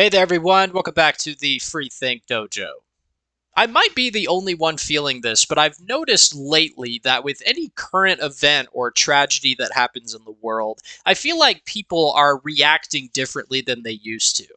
Hey there, everyone. Welcome back to the Free Think Dojo. I might be the only one feeling this, but I've noticed lately that with any current event or tragedy that happens in the world, I feel like people are reacting differently than they used to.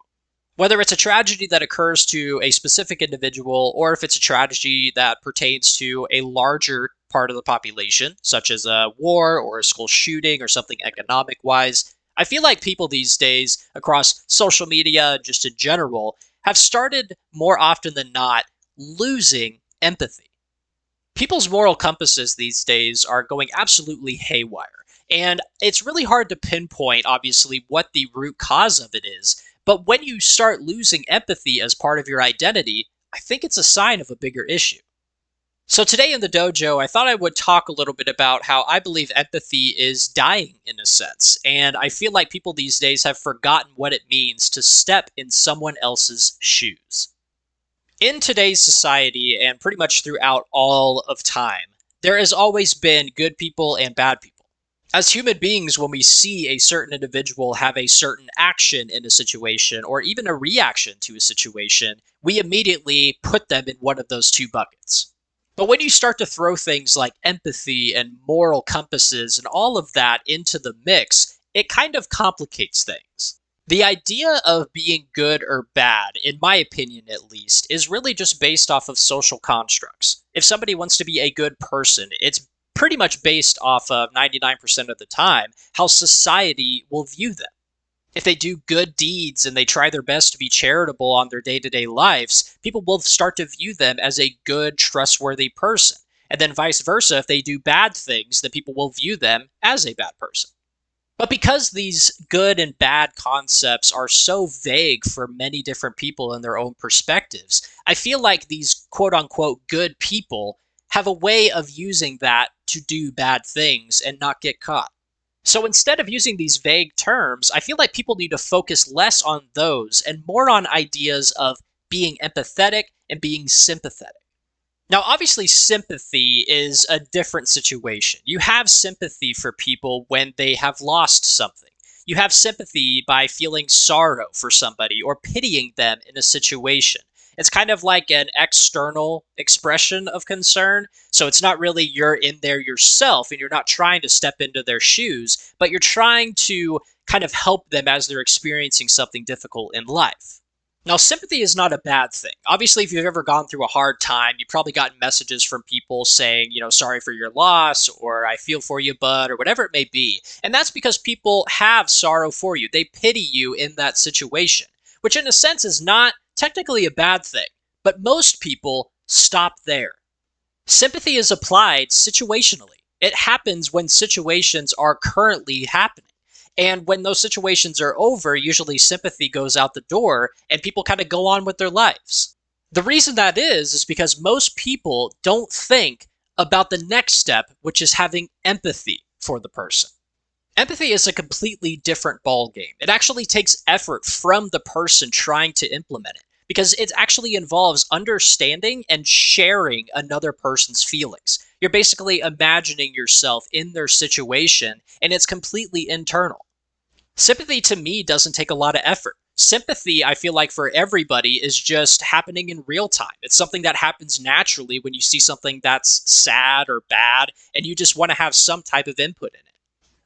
Whether it's a tragedy that occurs to a specific individual or if it's a tragedy that pertains to a larger part of the population, such as a war or a school shooting or something economic wise, I feel like people these days across social media, just in general, have started more often than not losing empathy. People's moral compasses these days are going absolutely haywire. And it's really hard to pinpoint, obviously, what the root cause of it is. But when you start losing empathy as part of your identity, I think it's a sign of a bigger issue. So today in the dojo, I thought I would talk a little bit about how I believe empathy is dying in a sense. And I feel like people these days have forgotten what it means to step in someone else's shoes. In today's society, and pretty much throughout all of time, there has always been good people and bad people. As human beings, when we see a certain individual have a certain action in a situation, or even a reaction to a situation, we immediately put them in one of those two buckets. But when you start to throw things like empathy and moral compasses and all of that into the mix, it kind of complicates things. The idea of being good or bad, in my opinion at least, is really just based off of social constructs. If somebody wants to be a good person, it's pretty much based off of 99% of the time how society will view them. If they do good deeds and they try their best to be charitable on their day to day lives, people will start to view them as a good, trustworthy person. And then vice versa, if they do bad things, then people will view them as a bad person. But because these good and bad concepts are so vague for many different people in their own perspectives, I feel like these quote unquote good people have a way of using that to do bad things and not get caught. So instead of using these vague terms, I feel like people need to focus less on those and more on ideas of being empathetic and being sympathetic. Now, obviously, sympathy is a different situation. You have sympathy for people when they have lost something. You have sympathy by feeling sorrow for somebody or pitying them in a situation. It's kind of like an external expression of concern. So it's not really you're in there yourself and you're not trying to step into their shoes, but you're trying to kind of help them as they're experiencing something difficult in life. Now, sympathy is not a bad thing. Obviously, if you've ever gone through a hard time, you've probably gotten messages from people saying, sorry for your loss, or I feel for you, bud, or whatever it may be. And that's because people have sorrow for you. They pity you in that situation, which in a sense is not technically a bad thing. But most people stop there. Sympathy is applied situationally. It happens when situations are currently happening. And when those situations are over, usually sympathy goes out the door and people kind of go on with their lives. The reason that is because most people don't think about the next step, which is having empathy for the person. Empathy is a completely different ballgame. It actually takes effort from the person trying to implement it because it actually involves understanding and sharing another person's feelings. You're basically imagining yourself in their situation, and it's completely internal. Sympathy to me doesn't take a lot of effort. Sympathy, I feel like for everybody, is just happening in real time. It's something that happens naturally when you see something that's sad or bad, and you just want to have some type of input in it.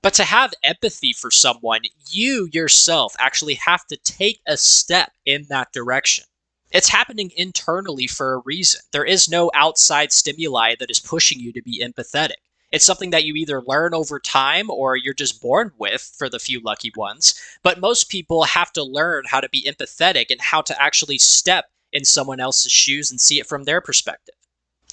But to have empathy for someone, you yourself actually have to take a step in that direction. It's happening internally for a reason. There is no outside stimuli that is pushing you to be empathetic. It's something that you either learn over time or you're just born with for the few lucky ones. But most people have to learn how to be empathetic and how to actually step in someone else's shoes and see it from their perspective.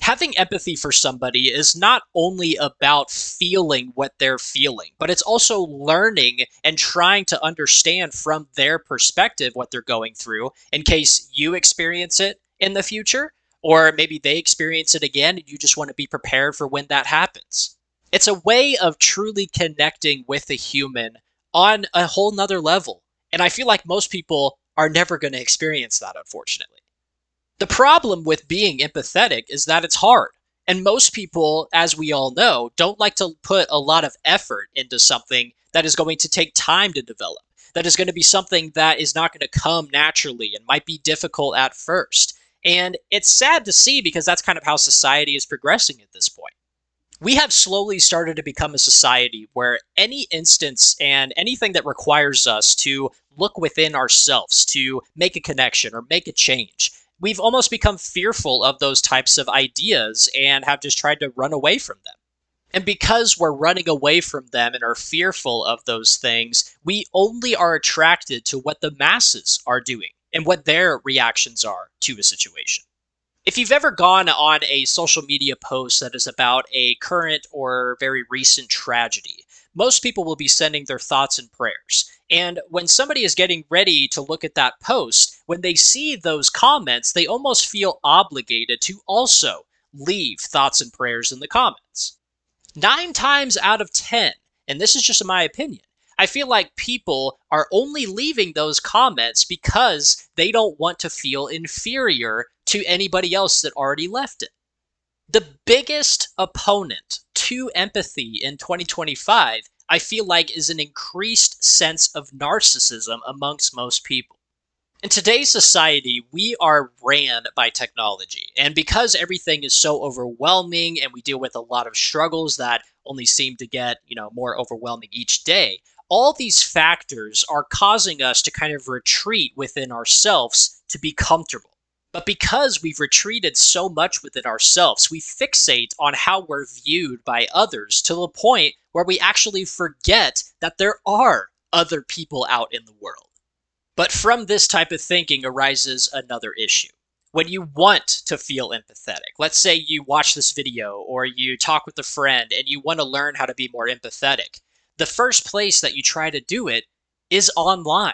Having empathy for somebody is not only about feeling what they're feeling, but it's also learning and trying to understand from their perspective what they're going through in case you experience it in the future, or maybe they experience it again and you just want to be prepared for when that happens. It's a way of truly connecting with a human on a whole nother level. And I feel like most people are never going to experience that, unfortunately. The problem with being empathetic is that it's hard. And most people, as we all know, don't like to put a lot of effort into something that is going to take time to develop. that is going to be something that is not going to come naturally and might be difficult at first. And it's sad to see because that's kind of how society is progressing at this point. We have slowly started to become a society where any instance and anything that requires us to look within ourselves to make a connection or make a change, we've almost become fearful of those types of ideas and have just tried to run away from them. And because we're running away from them and are fearful of those things, we only are attracted to what the masses are doing and what their reactions are to a situation. If you've ever gone on a social media post that is about a current or very recent tragedy, most people will be sending their thoughts and prayers. And when somebody is getting ready to look at that post, when they see those comments, they almost feel obligated to also leave thoughts and prayers in the comments. 9 times out of 10, and this is just my opinion, I feel like people are only leaving those comments because they don't want to feel inferior to anybody else that already left it. The biggest opponent to empathy in 2025, I feel like, is an increased sense of narcissism amongst most people. In today's society, we are ran by technology. And because everything is so overwhelming and we deal with a lot of struggles that only seem to get, more overwhelming each day, all these factors are causing us to kind of retreat within ourselves to be comfortable. But because we've retreated so much within ourselves, we fixate on how we're viewed by others to the point where we actually forget that there are other people out in the world. But from this type of thinking arises another issue. When you want to feel empathetic, let's say you watch this video or you talk with a friend and you want to learn how to be more empathetic, the first place that you try to do it is online.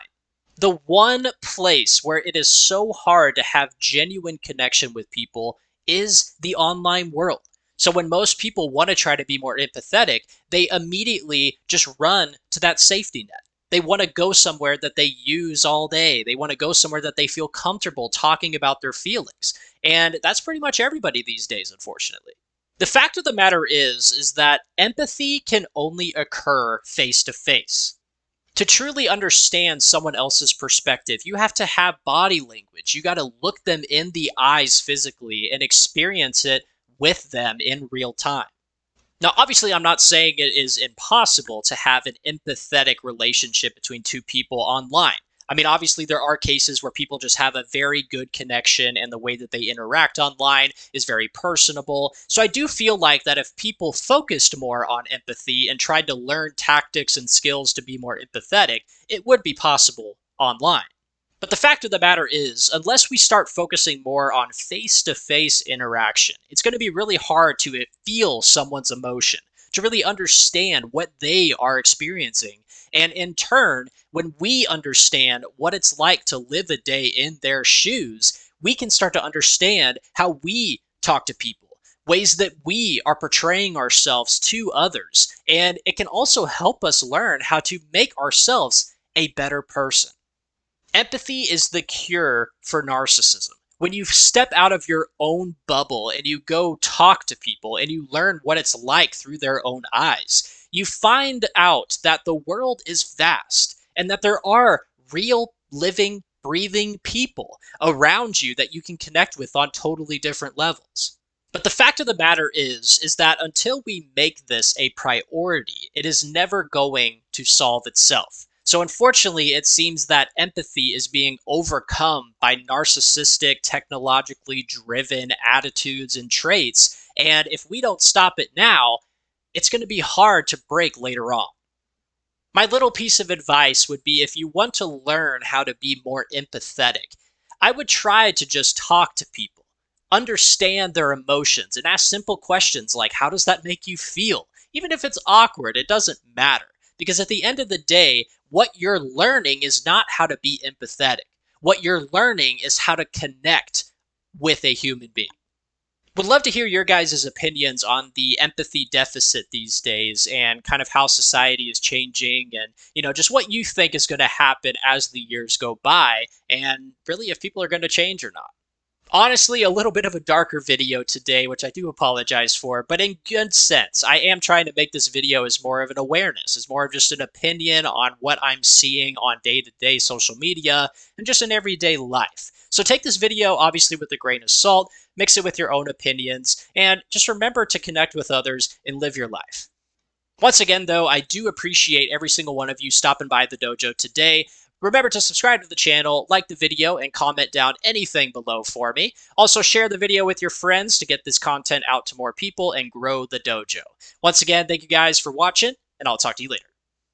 The one place where it is so hard to have genuine connection with people is the online world. So when most people want to try to be more empathetic, they immediately just run to that safety net. They want to go somewhere that they use all day. They want to go somewhere that they feel comfortable talking about their feelings. And that's pretty much everybody these days, unfortunately. The fact of the matter is that empathy can only occur face to face. To truly understand someone else's perspective, you have to have body language. You got to look them in the eyes physically and experience it with them in real time. Now, obviously, I'm not saying it is impossible to have an empathetic relationship between two people online. I mean, obviously, there are cases where people just have a very good connection and the way that they interact online is very personable. So I do feel like that if people focused more on empathy and tried to learn tactics and skills to be more empathetic, it would be possible online. But the fact of the matter is, unless we start focusing more on face-to-face interaction, it's going to be really hard to feel someone's emotion, to really understand what they are experiencing. And in turn, when we understand what it's like to live a day in their shoes, we can start to understand how we talk to people, ways that we are portraying ourselves to others. And it can also help us learn how to make ourselves a better person. Empathy is the cure for narcissism. When you step out of your own bubble and you go talk to people and you learn what it's like through their own eyes, you find out that the world is vast and that there are real, living, breathing people around you that you can connect with on totally different levels. But the fact of the matter is that until we make this a priority, it is never going to solve itself. So unfortunately, it seems that empathy is being overcome by narcissistic, technologically driven attitudes and traits. And if we don't stop it now, it's going to be hard to break later on. My little piece of advice would be if you want to learn how to be more empathetic, I would try to just talk to people, understand their emotions, and ask simple questions like, how does that make you feel? Even if it's awkward, it doesn't matter. Because at the end of the day, what you're learning is not how to be empathetic. What you're learning is how to connect with a human being. Would love to hear your guys' opinions on the empathy deficit these days and kind of how society is changing and, just what you think is going to happen as the years go by and really if people are going to change or not. Honestly, a little bit of a darker video today, which I do apologize for, but in good sense. I am trying to make this video as more of an awareness, as more of just an opinion on what I'm seeing on day-to-day social media and just in everyday life. So take this video obviously with a grain of salt, mix it with your own opinions, and just remember to connect with others and live your life. Once again, though, I do appreciate every single one of you stopping by the dojo today. Remember to subscribe to the channel, like the video, and comment down anything below for me. Also, share the video with your friends to get this content out to more people and grow the dojo. Once again, thank you guys for watching, and I'll talk to you later.